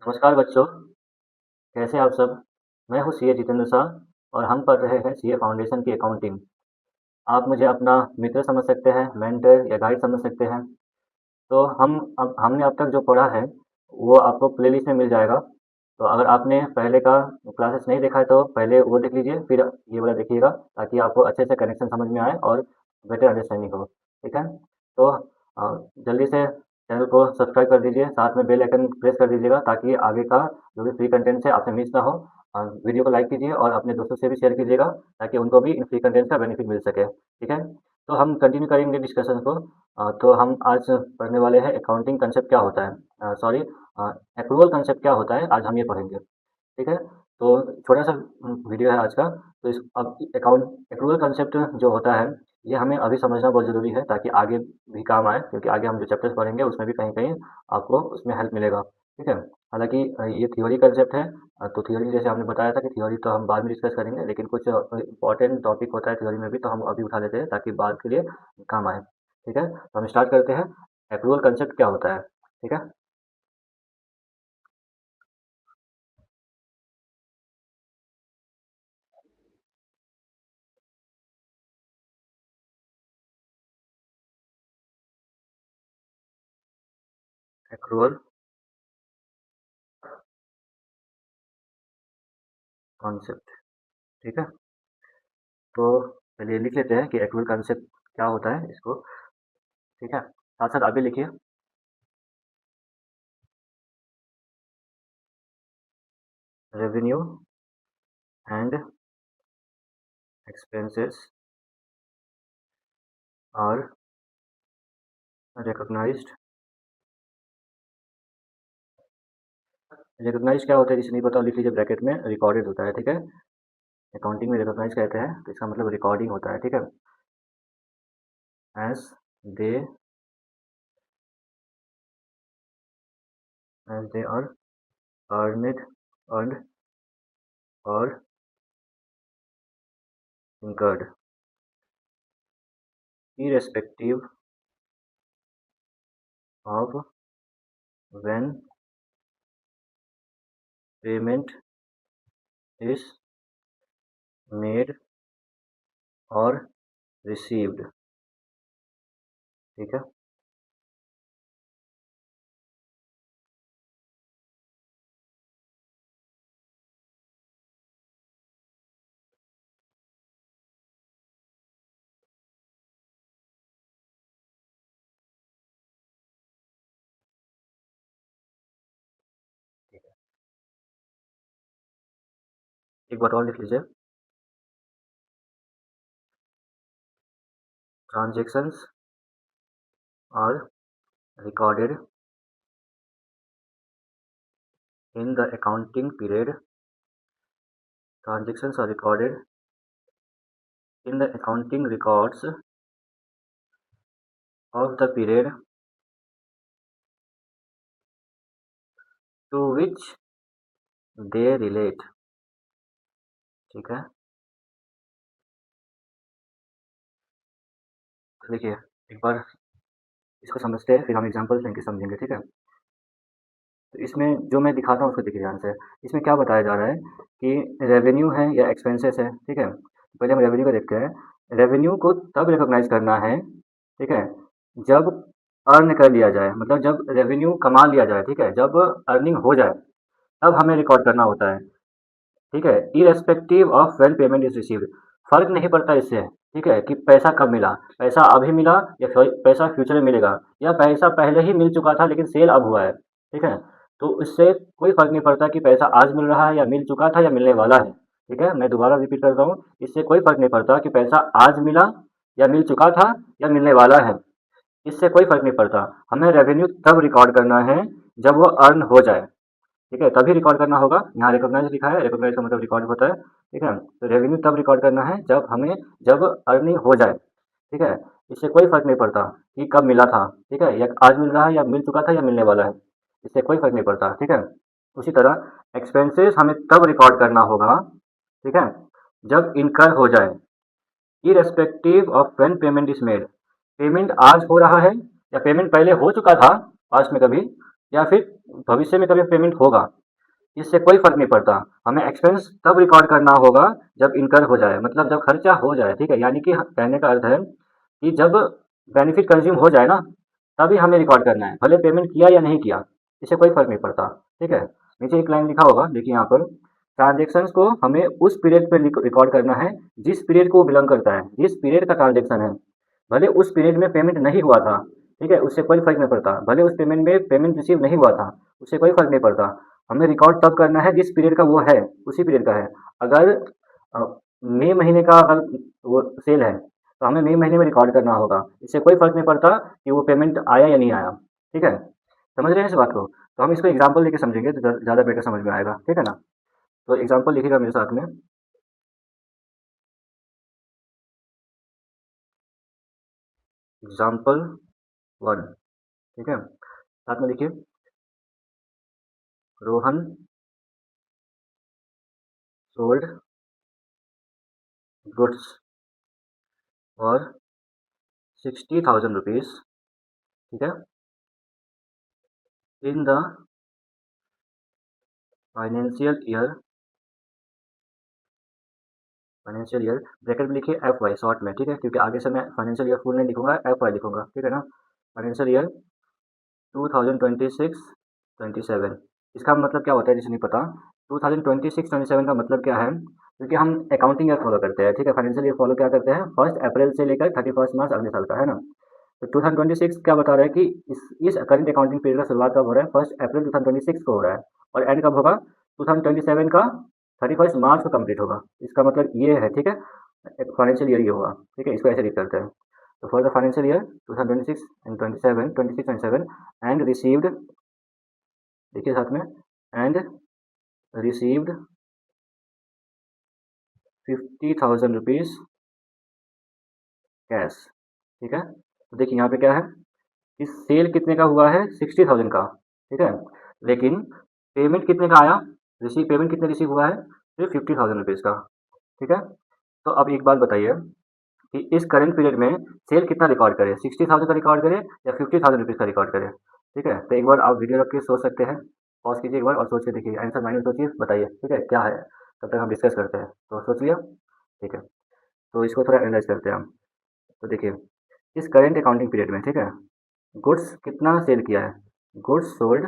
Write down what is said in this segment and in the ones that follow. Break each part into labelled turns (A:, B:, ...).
A: नमस्कार बच्चों, कैसे हैं आप सब। मैं हूँ सीए जितेंद्र शाह और हम पढ़ रहे हैं सीए फाउंडेशन की अकाउंटिंग। आप मुझे अपना मित्र समझ सकते हैं, मेंटर या गाइड समझ सकते हैं। तो हमने अब तक जो पढ़ा है वो आपको प्लेलिस्ट में मिल जाएगा। तो अगर आपने पहले का क्लासेस नहीं देखा है तो पहले वो देख लीजिए, फिर ये वाला देखिएगा, ताकि आपको अच्छे से कनेक्शन समझ में आए और बेटर अंडरस्टैंडिंग हो। ठीक है, तो जल्दी से चैनल को सब्सक्राइब कर दीजिए, साथ में बेल आइकन प्रेस कर दीजिएगा ताकि आगे का जो भी फ्री कंटेंट्स है आपसे मिस ना हो। वीडियो को लाइक कीजिए और अपने दोस्तों से भी शेयर कीजिएगा ताकि उनको भी इन फ्री कंटेंट्स का बेनिफिट मिल सके। ठीक है, तो हम कंटिन्यू करेंगे डिस्कशन को। तो हम आज पढ़ने वाले हैं अकाउंटिंग कंसेप्ट क्या होता है, सॉरी, एक्रूवल कंसेप्ट क्या होता है, आज हम ये पढ़ेंगे। ठीक है, तो छोटा सा वीडियो है आज का। तो इस अब अकाउंट एक्रूवल कंसेप्ट जो होता है ये हमें अभी समझना बहुत ज़रूरी है ताकि आगे भी काम आए, क्योंकि आगे हम जो चैप्टर्स पढ़ेंगे उसमें भी कहीं कहीं आपको उसमें हेल्प मिलेगा। ठीक है, हालांकि ये थियोरी कंसेप्ट है। तो थियोरी जैसे हमने बताया था कि थियोरी तो हम बाद में डिस्कस करेंगे, लेकिन कुछ इंपॉर्टेंट टॉपिक होता है थियोरी में भी, तो हम अभी उठा लेते हैं ताकि बाद के लिए काम आए। ठीक है, तो हम स्टार्ट करते हैं। एक्रूवल कंसेप्ट क्या होता है। ठीक है, एक्रूवल कॉन्सेप्ट। ठीक है, तो चलिए लिख लेते हैं कि एक्रूवल कंसेप्ट क्या होता है इसको। ठीक है, साथ साथ आप भी लिखिए। Revenue and expenses are recognized. Recognize क्या होता है, जिसे नहीं पता लिख लीजिए ब्रैकेट में, रिकॉर्डेड होता है। ठीक है, अकाउंटिंग में रिकॉग्नाइज कहते हैं तो इसका मतलब रिकॉर्डिंग होता है। ठीक है, as they are earned earned और incurred irrespective of when payment is made or received। ठीक है, एक बार और लिख लीजिए। Transactions are recorded in the accounting period। Transactions are recorded in the accounting records of the period to which they relate। ठीक है, तो देखिए एक बार इसको समझते हैं, फिर हम एग्जांपल्स लेके समझेंगे। ठीक है, तो इसमें जो मैं दिखाता हूँ उसको देखिए ध्यान से। इसमें क्या बताया जा रहा है कि रेवेन्यू है या एक्सपेंसेस है। ठीक है, पहले हम रेवेन्यू को देखते हैं। रेवेन्यू को तब रिकॉग्नाइज करना है, ठीक है, जब अर्न कर लिया जाए, मतलब जब रेवेन्यू कमा लिया जाए। ठीक है, जब अर्निंग हो जाए तब हमें रिकॉर्ड करना होता है। ठीक है, irrespective of when payment is received. फर्क नहीं पड़ता इससे, ठीक है, कि पैसा कब मिला, पैसा अभी मिला या पैसा फ्यूचर में मिलेगा, या पैसा पहले ही मिल चुका था लेकिन सेल अब हुआ है। ठीक है, तो इससे कोई फर्क नहीं पड़ता कि पैसा आज मिल रहा है या मिल चुका था या मिलने वाला है। ठीक है, मैं दोबारा रिपीट करता हूँ, इससे कोई फर्क नहीं पड़ता कि पैसा आज मिला या मिल चुका था या मिलने वाला है। इससे कोई फर्क नहीं पड़ता। हमें रेवेन्यू तब रिकॉर्ड करना है जब वो अर्न हो जाए। ठीक है, तभी रिकॉर्ड करना होगा। यहाँ रिकॉग्नाइज लिखा है, रिकॉग्नाइज का मतलब रिकॉर्ड होता है। ठीक है, तो रेवेन्यू तब रिकॉर्ड करना है जब अर्निंग हो जाए। ठीक है, इससे कोई फर्क नहीं पड़ता कि कब मिला था। ठीक है, या आज मिल रहा है या मिल चुका था या मिलने वाला है, इससे कोई फर्क नहीं पड़ता। ठीक है, उसी तरह एक्सपेंसेस हमें तब रिकॉर्ड करना होगा, ठीक है, जब इनकर हो जाए, irrespective of when payment is made. Payment आज हो रहा है या पेमेंट पहले हो चुका था पास्ट में कभी, या फिर भविष्य में कभी पेमेंट होगा, इससे कोई फ़र्क नहीं पड़ता। हमें एक्सपेंस तब रिकॉर्ड करना होगा जब इनकर हो जाए, मतलब जब खर्चा हो जाए, ठीक है? यानी कि कहने का अर्थ है कि जब बेनिफिट कंज्यूम हो जाए ना, तभी हमें रिकॉर्ड करना है, भले पेमेंट किया या नहीं किया, इससे कोई फ़र्क नहीं पड़ता, ठीक है? नीचे एक लाइन लिखा होगा, देखिए यहाँ पर, ट्रांज़ैक्शंस को हमें उस पीरियड पे रिकॉर्ड करना है जिस पीरियड को वो बिलॉन्ग करता है, जिस पीरियड का ट्रांज़ैक्शन है। भले उस पीरियड में पेमेंट नहीं हुआ था, ठीक है? उससे कोई फ़र्क नहीं पड़ता। भले उस पेमेंट में पेमेंट रिसीव नहीं हुआ था, उससे कोई फ़र्क नहीं पड़ता। हमें रिकॉर्ड तब करना है जिस पीरियड का वो है, उसी पीरियड का है। अगर मई महीने का अगर वो सेल है, तो हमें मई महीने में रिकॉर्ड करना होगा। इससे कोई फ़र्क नहीं पड़ता कि वो पेमेंट आया या नहीं आया, ठीक है? समझ रहे हैं इस बात को? तो हम इसको एग्ज़ाम्पल देके समझेंगे तो ज़्यादा बेटर समझ में आएगा, ठीक है ना? तो एग्ज़ाम्पल लिखिएगा मेरे साथ में। एग्ज़ाम्पल 1, ठीक है? साथ में लिखिए, Rohan sold goods for 60,000 rupees, ठीक है? In the financial year, financial year bracket में लिखिए एफ वाई शॉर्ट में, ठीक है? क्योंकि आगे से मैं फाइनेंशियल ईयर फुल नहीं लिखूंगा, एफ वाई लिखूंगा, ठीक है ना? Financial year 2026-27। इसका मतलब क्या होता है जिसे नहीं पता, 2026-27 का मतलब क्या है? क्योंकि हम अकाउंटिंग ईयर फॉलो करते हैं, ठीक है? फाइनेंशियल ईयर फॉलो क्या करते हैं, 1 अप्रैल से लेकर 31 मार्च अगले साल का, है ना? तो 2026 क्या बता रहा है कि इस करंट अकाउंटिंग पीरियड का शुरुआत कब हो रहा है, 1 अप्रैल 2026 को हो रहा है, और एंड कब होगा, 2027 का 31 मार्च को कंप्लीट होगा। इसका मतलब ये है, ठीक है? फाइनेंशियल ईयर ये होगा, ठीक है? इसको ऐसे रीड करते हैं। तो for the financial year 2026 and 27, 26 and 7, and received, देखिए साथ में, एंड रिसीव्ड 50,000 रुपीज़ कैश, ठीक है? तो देखिए यहाँ पे क्या है कि सेल कितने का हुआ है, 60,000 का, ठीक है? लेकिन पेमेंट कितने का आया, पेमेंट कितने रिसीव हुआ है, सिर्फ 50,000 रुपीज़ का, ठीक है? तो अब एक बात बताइए कि इस करंट पीरियड में सेल कितना रिकॉर्ड करें, 60,000 का रिकॉर्ड करें या 50,000 रुपीज़ का रिकॉर्ड करें, ठीक है? तो एक बार आप वीडियो रख के सोच सकते हैं, पॉज कीजिए एक बार और सोच के देखिए, आंसर माइंड में सोचिए, बताइए, ठीक है? क्या है, तब तक हम डिस्कस करते हैं। तो सोच लिया, ठीक है? तो इसको थोड़ा एनालाइज करते हैं हम। तो देखिए, इस करेंट अकाउंटिंग पीरियड में, ठीक है, गुड्स कितना सेल किया है, गुड्स सोल्ड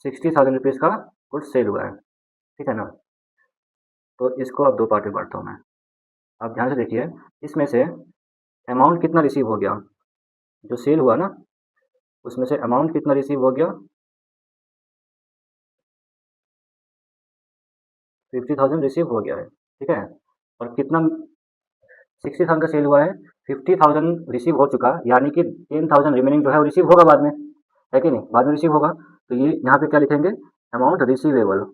A: 60,000 रुपीज़ का गुड्स सेल हुआ है, ठीक है ना? तो इसको अब दो पार्ट में बांटता हूँ मैं। आप ध्यान से देखिए, इसमें से अमाउंट कितना रिसीव हो गया, जो सेल हुआ ना, उसमें से अमाउंट कितना रिसीव हो गया, 50,000 रिसीव हो गया है, ठीक है? और कितना, 60,000 का सेल हुआ है, 50,000 रिसीव हो चुका, यानी कि 10,000 रिमेनिंग जो है वो रिसीव होगा बाद में, है कि नहीं? बाद में रिसीव होगा। तो ये यहाँ पे क्या लिखेंगे, अमाउंट रिसीवेबल।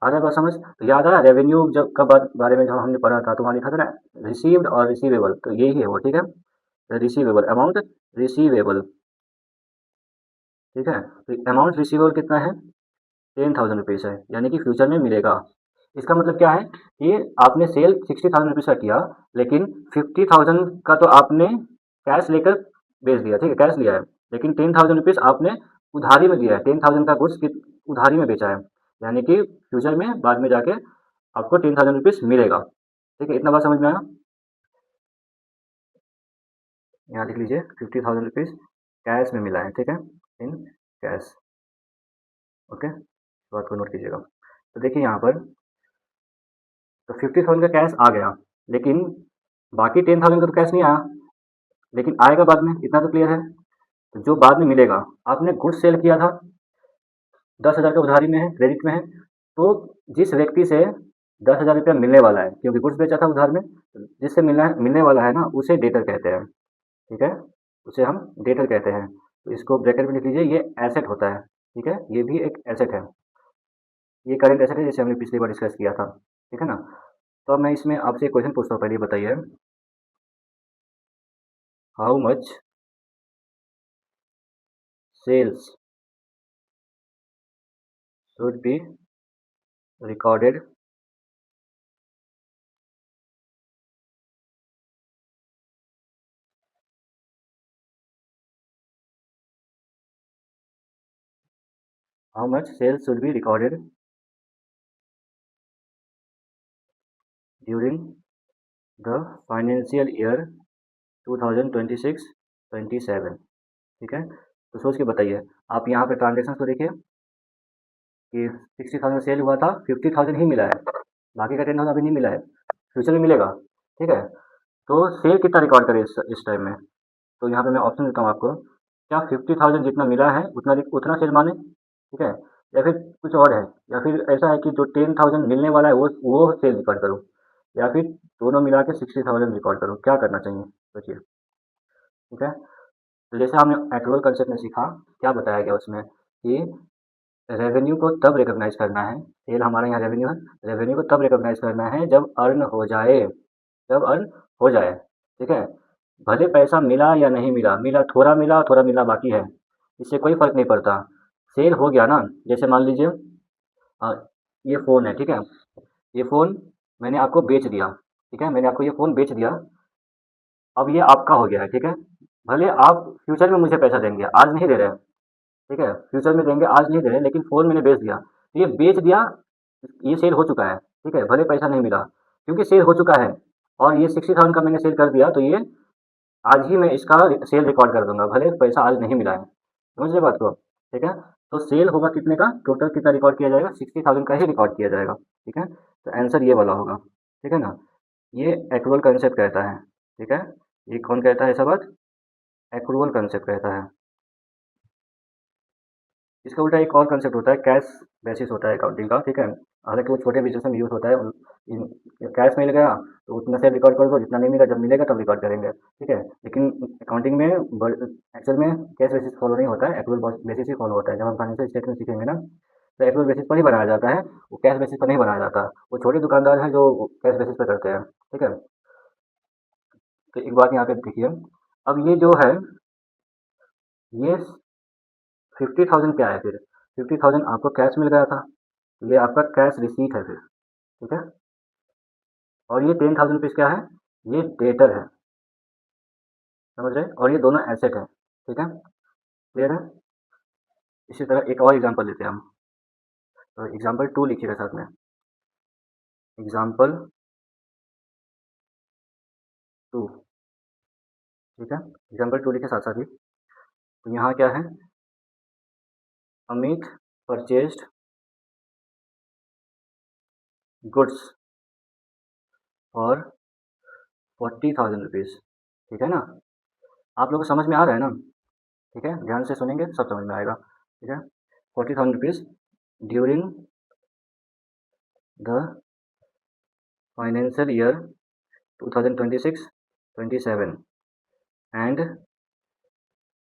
A: आ गया बात समझ? तो याद आया रेवेन्यू जब का बारे में जब हमने पढ़ा था, तो वहाँ लिखा था ना रिसीव्ड और रिसीवेबल, तो यही है वो, ठीक है? रिसीवेबल, अमाउंट रिसीवेबल, ठीक है? तो अमाउंट रिसीवेबल कितना है, 10,000 रुपीज़ है, यानी कि फ्यूचर में मिलेगा। इसका मतलब क्या है कि आपने सेल 60,000 रुपीज़ का किया, लेकिन 50,000 का तो आपने कैश लेकर बेच दिया, ठीक है? कैश लिया है, लेकिन 10,000 रुपीज़ आपने उधारी में दिया है, 10,000 का गुड्स उधारी में बेचा है, यानी कि फ्यूचर में बाद में जाके आपको 10,000 रुपीज़ मिलेगा, ठीक है? इतना बात समझ में आया? यहाँ लिख लीजिए 50,000 रुपीज़ कैश में मिला है, ठीक है? In cash, okay? इस बात को नोट कीजिएगा। तो देखिए यहाँ पर, तो 50,000 का कैश आ गया, लेकिन बाकी 10,000 का तो कैश नहीं आया, लेकिन आएगा बाद में, इतना तो क्लियर है। तो जो बाद में मिलेगा, आपने गुड्स सेल किया था, 10,000 का उधारी में है, क्रेडिट में है, तो जिस व्यक्ति से 10,000 रुपया मिलने वाला है, क्योंकि गुड्स बेचा था उधार में, तो जिससे मिलने वाला है ना, उसे डेटर कहते हैं, ठीक है? उसे हम डेटर कहते हैं। तो इसको ब्रैकेट में लिख लीजिए, ये एसेट होता है, ठीक है? ये भी एक एसेट है, ये करेंट एसेट है, जैसे हमने पिछली बार डिस्कस किया था, ठीक है ना? तो अब मैं इसमें आपसे एक क्वेश्चन पूछता हूँ, पहले बताइए, how much sales should be recorded how much sales should be recorded during the financial year 2026-27, ठीक है। तो सोच के बताइए, आप यहाँ पे ट्रांजेक्शन को देखिए कि 60,000 सेल हुआ था, 50,000 ही मिला है, बाकी का 10,000 अभी नहीं मिला है, फ्यूचर में मिलेगा, ठीक है। तो सेल कितना रिकॉर्ड करें इस टाइम में? तो यहाँ पे मैं ऑप्शन देता हूँ आपको, क्या 50,000 जितना मिला है उतना उतना सेल माने, ठीक है, या फिर कुछ और है, या फिर ऐसा है कि जो 10,000 मिलने वाला है वो सेल रिकॉर्ड करूँ, या फिर दोनों मिला के 60,000 रिकॉर्ड करूँ, क्या करना चाहिए सोचिए, ठीक है। तो जैसे हमने एक्रूअल कंसेप्ट में सीखा, क्या बताया गया उसमें कि रेवेन्यू को तब रिकॉग्नाइज करना है, सेल हमारा यहाँ रेवेन्यू है, रेवेन्यू को तब रिकॉग्नाइज करना है जब अर्न हो जाए, जब अर्न हो जाए, ठीक है। भले पैसा मिला या नहीं मिला, मिला थोड़ा मिला बाकी है, इससे कोई फर्क नहीं पड़ता, सेल हो गया ना। जैसे मान लीजिए ये फ़ोन है, ठीक है, ये फ़ोन मैंने आपको बेच दिया, ठीक है, मैंने आपको ये फ़ोन बेच दिया, अब ये आपका हो गया है, ठीक है। भले आप फ्यूचर में मुझे पैसा देंगे, आज नहीं दे रहे हैं, ठीक है, फ्यूचर में देंगे, आज नहीं दे रहे, लेकिन फ़ोन मैंने बेच दिया, तो ये बेच दिया, ये सेल हो चुका है, ठीक है, भले पैसा नहीं मिला, क्योंकि सेल हो चुका है, और ये 60,000 का मैंने सेल कर दिया, तो ये आज ही मैं इसका सेल रिकॉर्ड कर दूंगा, भले पैसा आज नहीं मिला है, समझ रहे बात को, ठीक है। तो सेल होगा कितने का, टोटल कितना रिकॉर्ड किया जाएगा, 60,000 का ही रिकॉर्ड किया जाएगा, ठीक है। तो आंसर ये वाला होगा, ठीक है ना। ये एक्रूअल कंसेप्ट कहता है, ठीक है। ये कौन कहता है ऐसा बात, एक्रूअल कंसेप्ट कहता है। इसका उल्टा एक और कंसेप्ट होता है, कैश बेसिस होता है अकाउंटिंग का, ठीक है। हालांकि वो छोटे बिजनेस में यूज़ होता है, कैश मिल गया तो उतना से रिकॉर्ड कर दो, जितना नहीं मिला जब मिलेगा तब रिकॉर्ड करेंगे, ठीक है। लेकिन अकाउंटिंग में एक्चुअल में कैश बेसिस फॉलो नहीं होता है, एक्रूअल बेसिस ही फॉलो होता है। जब हम फाइनेंशियल स्टेटमेंट सीखेंगे ना, तो एक्रूअल बेसिस पर ही बनाया जाता है, वो कैश बेसिस पर नहीं बनाया जाता। वो छोटे दुकानदार हैं जो कैश बेसिस पर करते हैं, ठीक है। तो एक बात यहाँ पे देखिए, अब ये जो है, ये 50,000 क्या है फिर, 50,000 आपको कैश मिल गया था, ये आपका कैश रिसीट है फिर, ठीक है। और ये 10,000 रुपीज़ क्या है, ये डेटर है, समझ रहे हैं, और ये दोनों एसेट है, ठीक है, क्लियर है। इसी तरह एक और एग्जांपल लेते हैं हम, तो एग्जांपल 2 लिखिएगा साथ में, एग्जांपल 2, ठीक है, एग्जांपल 2 लिखे साथ साथ ही। तो यहाँ क्या है, Amit purchased goods for 40,000 rupees, ठीक है ना। आप लोग को समझ में आ रहा है ना, ठीक है, ध्यान से सुनेंगे सब समझ में आएगा, ठीक है। 40,000 rupees during the financial year 2026-27 and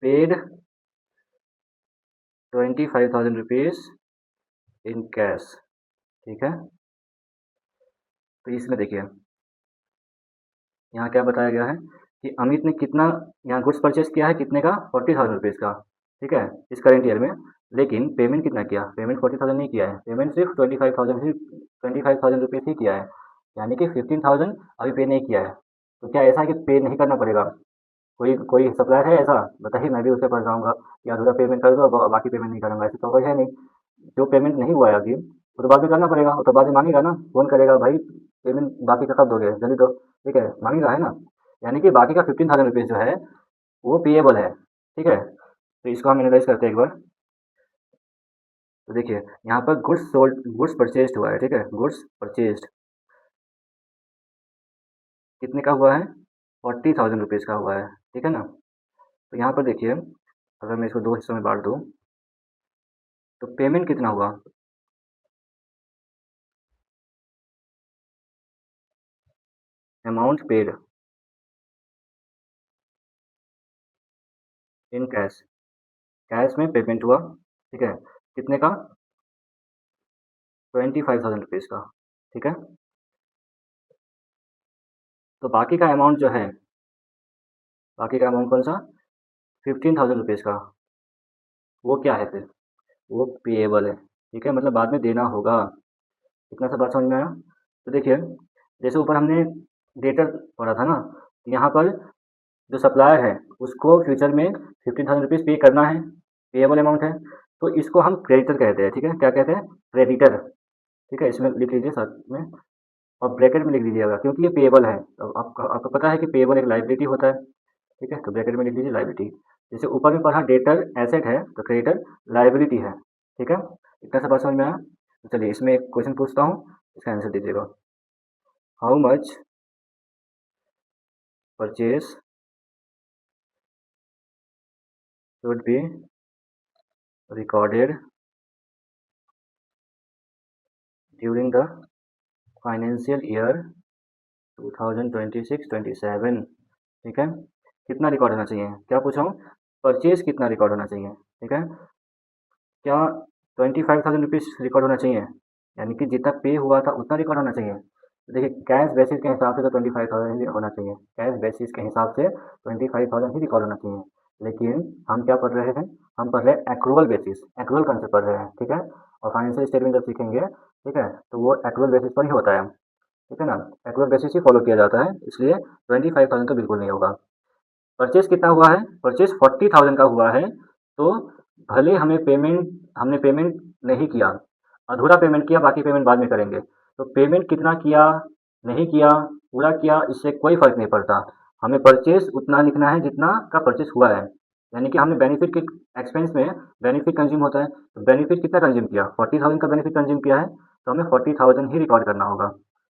A: paid 25,000 rupees in cash, ठीक है। तो इसमें देखिए, यहाँ क्या बताया गया है कि अमित ने कितना यहाँ गुड्स परचेज किया है, कितने का, 40,000 रुपीज़ का, ठीक है, इस करेंट ईयर में। लेकिन पेमेंट कितना किया, पेमेंट 40,000 नहीं किया है, पेमेंट सिर्फ 25,000 रुपीज़ ही किया है, यानी कि 15,000 अभी पे नहीं किया है। तो क्या ऐसा है कि पे नहीं करना पड़ेगा, कोई कोई सप्लायर है ऐसा, बताइए, मैं भी उस पे पड़ जाऊँगा कि अधूरा पेमेंट कर दो, बाकी पेमेंट नहीं करूँगा, ऐसा तो कोई है नहीं। जो पेमेंट नहीं हुआ है अभी, वो तो बाद में करना पड़ेगा, वो तो बाद में मांगेगा ना, फ़ोन करेगा, भाई पेमेंट बाकी का कब दोगे, जल्दी दो, ठीक है, मांगेगा, है ना। यानी कि बाकी का 15,000 रुपीज़ जो है वो पेएबल है, ठीक है। तो इसको हम एनालाइज करते हैं एक बार। तो देखिए, यहाँ पर गुड्स सोल्ड, गुड्स परचेज्ड हुआ है, ठीक है, गुड्स परचेज्ड कितने का हुआ है, 40,000 रुपीज़ का हुआ है, ठीक है ना। तो यहाँ पर देखिए, अगर मैं इसको दो हिस्सों में बांट दूँ, तो पेमेंट कितना हुआ, amount paid in cash, cash में पेमेंट हुआ, ठीक है, कितने का, 25,000 रुपीज़ का, ठीक है। तो बाकी का अमाउंट जो है, बाकी का अमाउंट कौन सा, 15,000 रुपीज़ का, वो क्या है फिर, वो पेएबल है, ठीक है, मतलब बाद में देना होगा। इतना सा बात समझ में आया। तो देखिए, जैसे ऊपर हमने डेटर पढ़ा था ना, तो यहाँ पर जो सप्लायर है उसको फ्यूचर में 15,000 रुपीज़ पे करना है, पेएबल अमाउंट है। तो इसको हम क्रेडिटर कहते हैं, ठीक है। क्या कहते हैं? क्रेडिटर, ठीक है। इसमें लिख लीजिए साथ में और ब्रैकेट में लिख दीजिएगा, क्योंकि ये पेएबल है। तो आपको पता है कि पेएबल एक लायबिलिटी होता है, ठीक है। तो ब्रैकेट में लिख दीजिए लायबिलिटी। जैसे ऊपर में पढ़ा डेटर एसेट है तो क्रेडिटर लायबिलिटी है, ठीक है। इतना सा बात समझ में आया? तो चलिए इसमें एक क्वेश्चन पूछता हूँ, इसका आंसर दीजिएगा। How much purchase should be recorded during the financial year 2026-27, ठीक है। कितना रिकॉर्ड होना चाहिए? क्या पूछा हूँ? परचेज कितना रिकॉर्ड होना चाहिए, ठीक है। क्या 25,000 रुपीज़ रिकॉर्ड होना चाहिए, यानी कि जितना पे हुआ था उतना रिकॉर्ड होना चाहिए? तो देखिए कैश बेसिस के हिसाब से तो 25,000 ही होना चाहिए, कैश बेसिस के हिसाब से 25,000 ही रिकॉर्ड होना चाहिए। लेकिन हम क्या पढ़ रहे हैं? हम पढ़ रहे हैं एक्रूवल बेसिस, एक्रूवल कंसेप्ट पढ़ रहे हैं, ठीक है। और फाइनेंशियल स्टेटमेंट जब सीखेंगे, ठीक है, तो वो एक्रूवल बेसिस पर ही होता है, ठीक है ना। एक्रूवल बेसिस ही फॉलो किया जाता है, इसलिए 25,000 तो बिल्कुल नहीं होगा। परचेज कितना हुआ है? परचेज 40,000 का हुआ है, तो भले हमने पेमेंट नहीं किया, अधूरा पेमेंट किया, बाकी पेमेंट बाद में करेंगे। तो पेमेंट कितना किया, नहीं किया, पूरा किया, इससे कोई फ़र्क नहीं पड़ता। हमें परचेज उतना लिखना है जितना का परचेज हुआ है, यानी कि हमने बेनिफिट के एक्सपेंस में बेनिफिट कंज्यूम होता है, तो बेनिफिट कितना कंज्यूम किया? 40,000 का बेनिफिट कंज्यूम किया है, तो हमें 40,000 ही रिकॉर्ड करना होगा,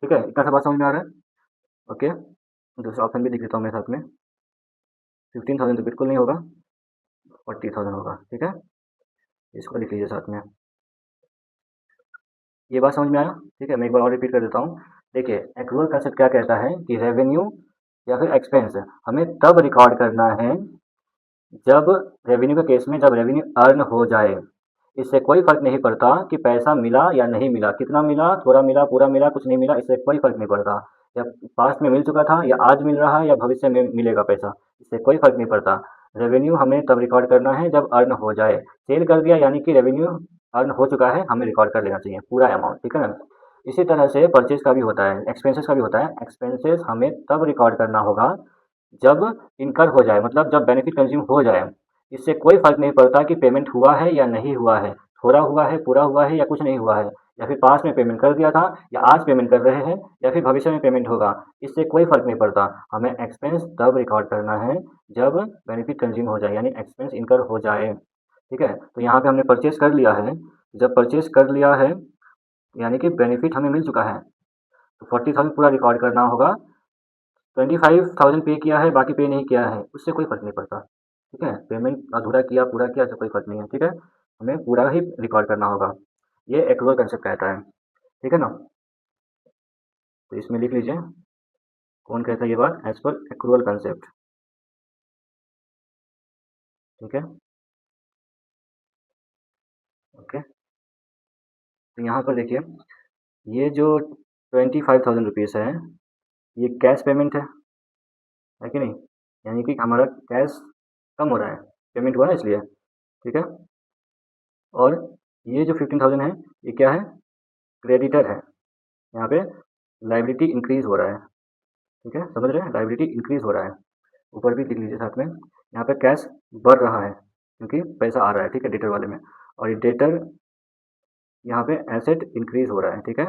A: ठीक है। इतना सा बात समझ में आ रहा है? ओके, दूसरा ऑप्शन भी लिख देता हूँ मैं साथ में। 15,000 तो बिल्कुल नहीं होगा, 40,000 होगा, ठीक है। इसको लिख लीजिए साथ में। ये बात समझ में आया? ठीक है, मैं एक बार और रिपीट कर देता हूँ। देखिए एक्रूअल कंसेप्ट क्या कहता है कि रेवेन्यू या फिर एक्सपेंस हमें तब रिकॉर्ड करना है जब रेवेन्यू के केस में जब रेवेन्यू अर्न हो जाए। इससे कोई फ़र्क नहीं पड़ता कि पैसा मिला या नहीं मिला, कितना मिला, थोड़ा मिला, पूरा मिला, कुछ नहीं मिला, इससे कोई फ़र्क नहीं पड़ता। या पास्ट में मिल चुका था या आज मिल रहा है या भविष्य में मिलेगा पैसा, इससे कोई फ़र्क नहीं पड़ता। रेवेन्यू हमें तब रिकॉर्ड करना है जब अर्न हो जाए। सेल कर दिया यानी कि रेवेन्यू अर्न हो चुका है, हमें रिकॉर्ड कर लेना चाहिए पूरा अमाउंट, ठीक है ना। इसी तरह से परचेज का भी होता है, एक्सपेंसेस का भी होता है। एक्सपेंसेस हमें तब रिकॉर्ड करना होगा जब इनकर हो जाए, मतलब जब बेनिफिट कंज्यूम हो जाए। इससे कोई फ़र्क नहीं पड़ता कि पेमेंट हुआ है या नहीं हुआ है, थोड़ा हुआ है, पूरा हुआ है या कुछ नहीं हुआ है, या फिर पास में पेमेंट कर दिया था या आज पेमेंट कर रहे हैं या फिर भविष्य में पेमेंट होगा, इससे कोई फ़र्क नहीं पड़ता। हमें एक्सपेंस तब रिकॉर्ड करना है जब बेनिफिट कंज्यूम हो जाए, यानी एक्सपेंस इनकर हो जाए, ठीक है। तो यहाँ पे हमने परचेज कर लिया है, जब परचेज कर लिया है यानी कि बेनिफिट हमें मिल चुका है, तो 40,000 पूरा रिकॉर्ड करना होगा। 25,000 पे किया है, बाकी पे नहीं किया है, उससे कोई फ़र्क नहीं पड़ता, ठीक है। पेमेंट अधूरा किया, पूरा किया, इससे कोई फ़र्क नहीं है, ठीक है। हमें पूरा ही रिकॉर्ड करना होगा, ये एक्रूअल कंसेप्ट कहता है, ठीक है ना। तो इसमें लिख लीजिए कौन कहता है ये बात, एज पर एक्रूअल कंसेप्ट, ठीक है। ओके, तो यहाँ पर देखिए ये जो 25,000 रुपीज़ है, ये कैश पेमेंट है कि नहीं, यानी कि हमारा कैश कम हो रहा है, पेमेंट हुआ ना इसलिए, ठीक है। और ये जो 15,000 है, ये क्या है? क्रेडिटर है, यहाँ पे लायबिलिटी इंक्रीज़ हो रहा है, ठीक है, समझ रहे हैं? लायबिलिटी इंक्रीज़ हो रहा है। ऊपर भी लिख लीजिए साथ में, यहाँ पे कैश बढ़ रहा है क्योंकि पैसा आ रहा है, ठीक है, डेटर वाले में। और ये डेटर यहाँ पे एसेट इंक्रीज़ हो रहा है, ठीक है।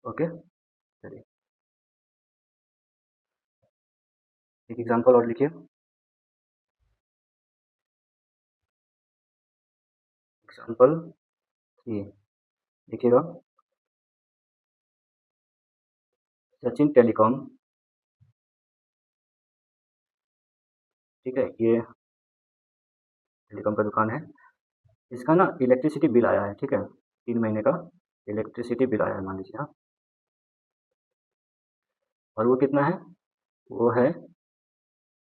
A: ओके, चलिए एक एग्जांपल और लिखिए। एग्जांपल 3 लिखिएगा। सचिन टेलीकॉम, ठीक है, ये टेलीकॉम का दुकान है। इसका ना इलेक्ट्रिसिटी बिल आया है, ठीक है, 3 महीने का इलेक्ट्रिसिटी बिल आया है, मान लीजिए। हाँ, और वो कितना है? वो है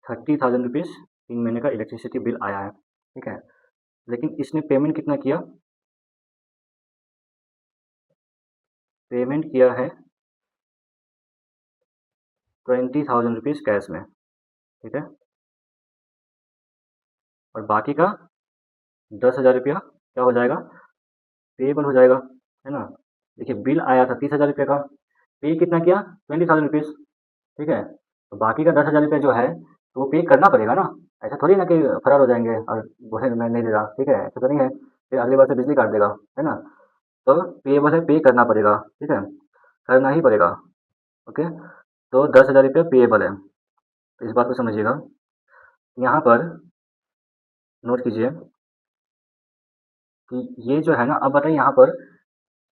A: 30,000 रुपीज़, 3 महीने का इलेक्ट्रिसिटी बिल आया है, ठीक है। लेकिन इसने पेमेंट कितना किया? पेमेंट किया है 20,000 रुपीज़ कैश में, ठीक है। और बाकी का 10,000 रुपया क्या हो जाएगा? पेएबल हो जाएगा, है ना। देखिए बिल आया था 30,000 रुपये का, पे कितना किया? 20,000 रुपीज़, ठीक है। तो बाकी का 10,000 रुपये जो है तो वो पे करना पड़ेगा ना। ऐसा थोड़ी ना कि फरार हो जाएंगे और बोले मैं नहीं दे रहा, ठीक है, ऐसा तो नहीं है, फिर अगली बार से बिजली काट देगा, है ना। तो पेएबल है, पे करना पड़ेगा, ठीक है, करना ही पड़ेगा। ओके, तो 10,000 रुपये पेएबल है, तो इस बात को समझिएगा। यहाँ पर नोट कीजिए कि ये जो है ना, अब बताइए यहाँ पर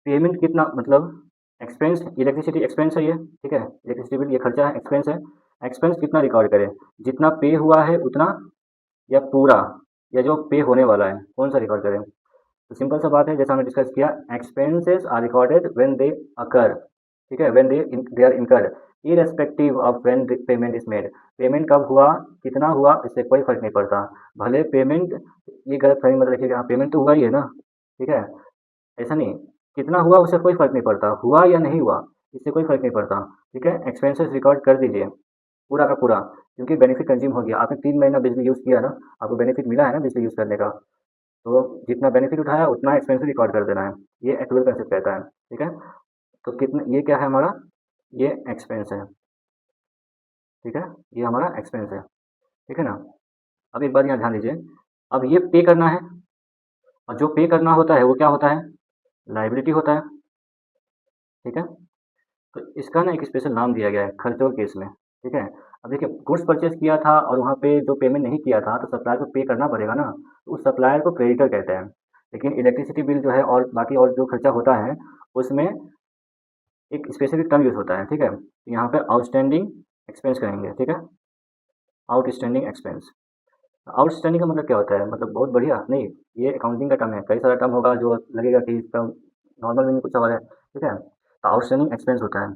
A: पेमेंट कितना, मतलब एक्सपेंस, इलेक्ट्रिसिटी एक्सपेंस है ये, ठीक है, इलेक्ट्रिसिटी बिल ये खर्चा है, एक्सपेंस है। एक्सपेंस कितना रिकॉर्ड करें, जितना पे हुआ है उतना, या पूरा, या जो पे होने वाला है कौन सा रिकॉर्ड करें। तो सिंपल सा बात है, जैसा हमने डिस्कस किया, expenses are recorded when they occur, ठीक है, when they are incurred, irrespective of when payment is made. Payment कब हुआ, कितना हुआ, इससे कोई फर्क नहीं पड़ता। भले पेमेंट, ये गलत फहमी मत रखिएगा, पेमेंट तो हुआ ही है ना, ठीक है, ऐसा नहीं, कितना हुआ उससे कोई फर्क नहीं पड़ता, हुआ या नहीं हुआ इससे कोई फर्क नहीं पड़ता, ठीक है। एक्सपेंसेस रिकॉर्ड कर दीजिए पूरा का पूरा, क्योंकि बेनिफिट कंज्यूम हो गया, आपने 3 महीना बिजली यूज़ किया ना, आपको बेनिफिट मिला है ना बिजली यूज़ करने का, तो जितना बेनिफिट उठाया उतना एक्सपेंस रिकॉर्ड कर देना है। ये एक्चुअल कंसेप्ट रहता है, ठीक है। तो कितना, ये क्या है हमारा, ये एक्सपेंस है, ठीक है, ये हमारा एक्सपेंस है, ठीक है ना। अब एक बार यहाँ ध्यान दीजिए, अब ये पे करना है, और जो पे करना होता है वो क्या होता है, लाइबिलिटी होता है, ठीक है। तो इसका ना एक स्पेशल नाम दिया गया है खर्चों के केस में, ठीक है। अब देखिए, गुड्स परचेज किया था और वहाँ पे जो पेमेंट नहीं किया था, तो सप्लायर को पे करना पड़ेगा ना, तो उस सप्लायर को क्रेडिटर कहते हैं। लेकिन इलेक्ट्रिसिटी बिल जो है और बाकी और जो खर्चा होता है, उसमें एक स्पेसिफिक टर्म यूज़ होता है, ठीक है। यहाँ पे आउटस्टैंडिंग एक्सपेंस कहेंगे, ठीक है, आउटस्टैंडिंग एक्सपेंस। आउटस्टैंडिंग का मतलब क्या होता है, मतलब बहुत बढ़िया नहीं, ये अकाउंटिंग का टर्म है, कई सारा टर्म होगा जो लगेगा कि इसका नॉर्मल मीनिंग कुछ और है, ठीक है। तो आउटस्टैंडिंग एक्सपेंस होता है,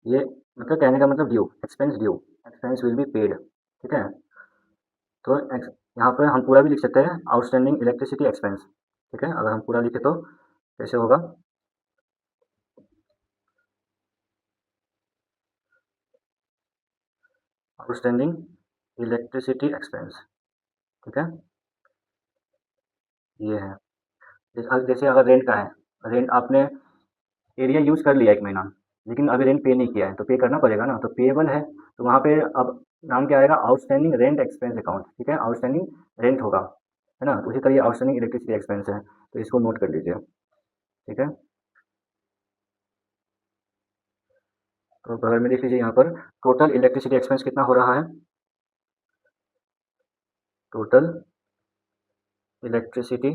A: ये मतलब कहने का मतलब due, expense due, expense will be paid, ठीक है। तो यहाँ पर हम पूरा भी लिख सकते हैं, आउटस्टैंडिंग इलेक्ट्रिसिटी एक्सपेंस, ठीक है। अगर हम पूरा लिखे तो कैसे होगा, आउटस्टैंडिंग इलेक्ट्रिसिटी एक्सपेंस, ठीक है, ये है। जैसे अगर रेंट का है, रेंट आपने एरिया यूज़ कर लिया 1 महीना, लेकिन अभी रेंट पे नहीं किया है, तो पे करना पड़ेगा ना, तो पेएबल है, तो वहाँ पे अब नाम क्या आएगा, आउटस्टैंडिंग रेंट एक्सपेंस अकाउंट, ठीक है, आउटस्टैंडिंग रेंट होगा, है ना। तो उसी तरह ये आउटस्टैंडिंग इलेक्ट्रिसिटी एक्सपेंस है, तो इसको नोट कर लीजिए, ठीक है। तो बगल में लिख लीजिए यहाँ पर, टोटल इलेक्ट्रिसिटी एक्सपेंस कितना हो रहा है, टोटल इलेक्ट्रिसिटी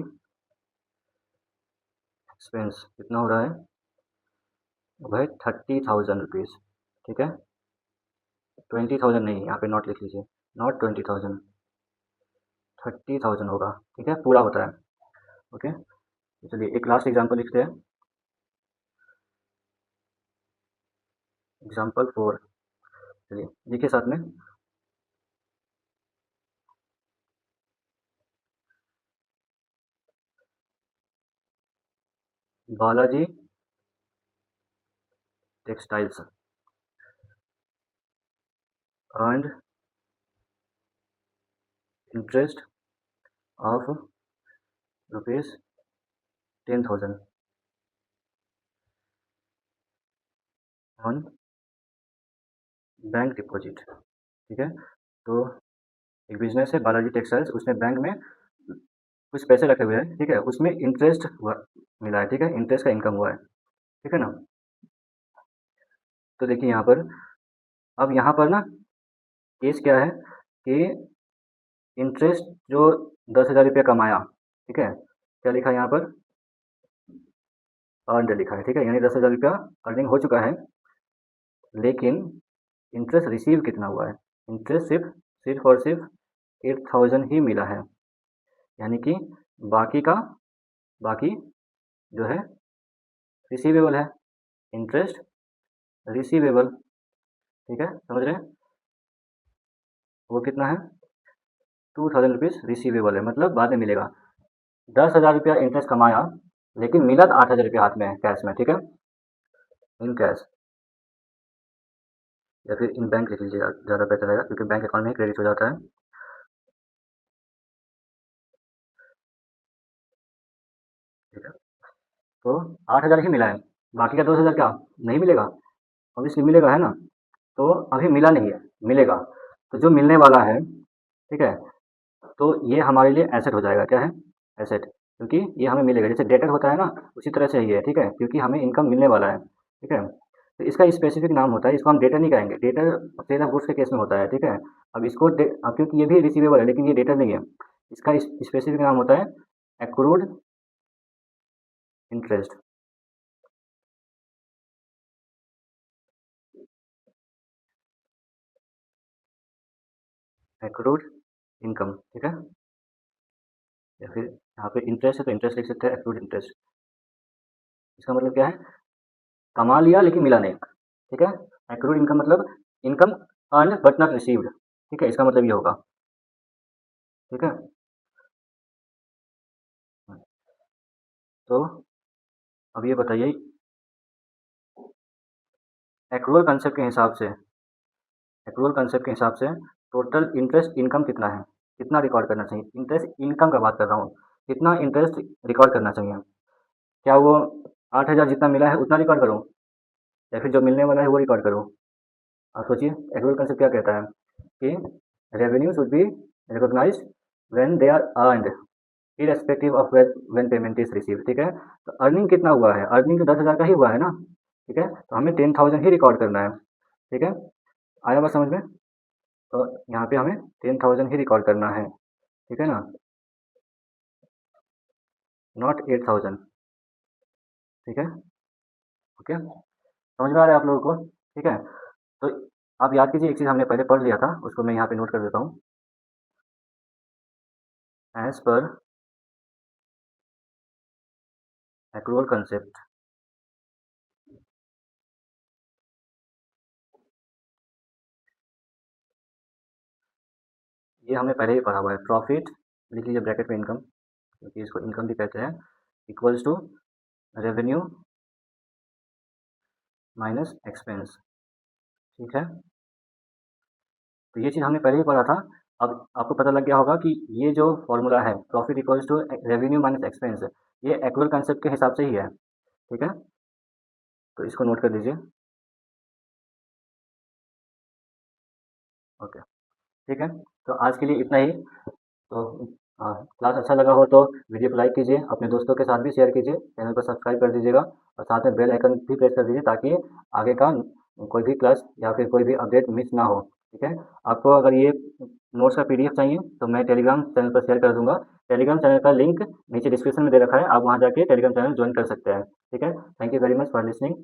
A: एक्सपेंस कितना हो रहा है भाई, 30,000 रुपीज़, ठीक है, 20,000 नहीं, यहाँ पे नॉट लिख लीजिए, नॉट 20,000, 30,000 होगा, ठीक है, पूरा होता है, ओके। तो चलिए एक लास्ट एग्जांपल लिखते हैं, एग्जांपल 4, चलिए लिखिए साथ में, Balaji textiles earned interest of ₹10,000 on bank deposit, ठीक है। तो एक बिजनेस है बालाजी टेक्सटाइल्स, उसने बैंक में कुछ पैसे रखे हुए हैं, ठीक है, उसमें इंटरेस्ट हुआ, मिला है, ठीक है, इंटरेस्ट का इनकम हुआ है, ठीक है ना। तो देखिए यहाँ पर, अब यहाँ पर ना केस क्या है कि इंटरेस्ट जो 10,000 रुपये कमाया, ठीक है, क्या लिखा है यहाँ पर, अर्नड लिखा है, ठीक है, यानी 10,000 रुपया अर्निंग हो चुका है, लेकिन इंटरेस्ट रिसीव कितना हुआ है, इंटरेस्ट सिर्फ सिर्फ और सिर्फ 8,000 ही मिला है, यानी कि बाकी का, बाकी जो है रिसीवेबल है, इंटरेस्ट रिसीवेबल, ठीक है, समझ रहे हैं, वो कितना है, 2,000 रुपीज़ रिसीवेबल है, मतलब बाद में मिलेगा। 10,000 रुपया इंटरेस्ट कमाया, लेकिन मिला तो 8,000 रुपया हाथ में कैश में, ठीक है, इन कैश, या फिर इन बैंक लिख लीजिएगा, ज़्यादा बेहतर रहेगा, क्योंकि बैंक अकाउंट में क्रेडिट हो जाता है, ठीक है। तो 8,000 ही मिला है, बाकी का 10,000 क्या नहीं मिलेगा, ऑब्वियसली मिलेगा, है ना। तो अभी मिला नहीं है, मिलेगा, तो जो मिलने वाला है, ठीक है, तो ये हमारे लिए एसेट हो जाएगा। क्या है? एसेट, क्योंकि ये हमें मिलेगा। जैसे डेटर होता है ना, उसी तरह से ही है, ठीक है, क्योंकि हमें इनकम मिलने वाला है, ठीक है। तो इसका स्पेसिफिक नाम होता है, इसको हम डेटर नहीं कहेंगे। डेटर सेल ऑफ गुड्स के केस में होता है, ठीक है। अब क्योंकि ये भी रिसीवेबल है, लेकिन ये डेटर नहीं है, इसका स्पेसिफिक नाम होता है एक्रूड इंटरेस्ट। एक्रूड इनकम, ठीक है। या फिर यहाँ पे इंटरेस्ट है तो इंटरेस्ट लिख सकते हैं, एक्रूड इंटरेस्ट। इसका मतलब क्या है? कमा लिया लेकिन मिला नहीं, ठीक है। एक्रूड इनकम मतलब income earn but not received, ठीक है, इसका मतलब ये होगा, ठीक है। तो अब ये बताइए, एक्रूअल कंसेप्ट के हिसाब से, एक्रूअल कंसेप्ट के हिसाब से टोटल इंटरेस्ट इनकम कितना है, कितना रिकॉर्ड करना चाहिए? इंटरेस्ट इनकम का बात कर रहा हूँ, कितना इंटरेस्ट रिकॉर्ड करना चाहिए? क्या वो 8,000 जितना मिला है उतना रिकॉर्ड करूँ, या फिर जो मिलने वाला है वो रिकॉर्ड करूँ? आप सोचिए, एक्रूअल कंसेप्ट क्या कहता है कि revenue should be recognized when they are earned irrespective of when payment is received, ठीक है। तो अर्निंग कितना हुआ है? अर्निंग तो 10,000 का ही हुआ है ना, ठीक है, तो हमें 10,000 ही रिकॉर्ड करना है, ठीक है। आया बात समझ में? तो यहाँ पे हमें 10,000 ही रिकॉर्ड करना है, ठीक है ना, नॉट 8,000, ठीक है। ओके, समझ में आ रहा है आप लोगों को? ठीक है। तो आप याद कीजिए, एक चीज़ हमने पहले पढ़ लिया था, उसको मैं यहाँ पे नोट कर देता हूँ। एज पर एक्रूअल कंसेप्ट, ये हमने पहले ही पढ़ा हुआ है। प्रॉफिट लिख लीजिए ब्रैकेट में, इनकम, क्योंकि इसको इनकम भी कहते हैं, equals to revenue minus expense, ठीक है। तो ये चीज़ हमने पहले ही पढ़ा था। अब आपको पता लग गया होगा कि ये जो फॉर्मूला है, profit equals to revenue minus expense, ये एक्रूअल कंसेप्ट के हिसाब से ही है, ठीक है। तो इसको नोट कर लीजिए। ओके, ठीक है। तो आज के लिए इतना ही। तो क्लास अच्छा लगा हो तो वीडियो को लाइक कीजिए, अपने दोस्तों के साथ भी शेयर कीजिए, चैनल को सब्सक्राइब कर दीजिएगा, और साथ में बेल आइकन भी प्रेस कर दीजिए, ताकि आगे का कोई भी क्लास या फिर कोई भी अपडेट मिस ना हो, ठीक है। आपको अगर ये नोट्स का पीडीएफ चाहिए तो मैं टेलीग्राम चैनल पर शेयर कर दूंगा। टेलीग्राम चैनल का लिंक नीचे डिस्क्रिप्शन में दे रखा है, आप वहाँ जाके टेलीग्राम चैनल ज्वाइन कर सकते हैं, ठीक है। Thank you very much for listening.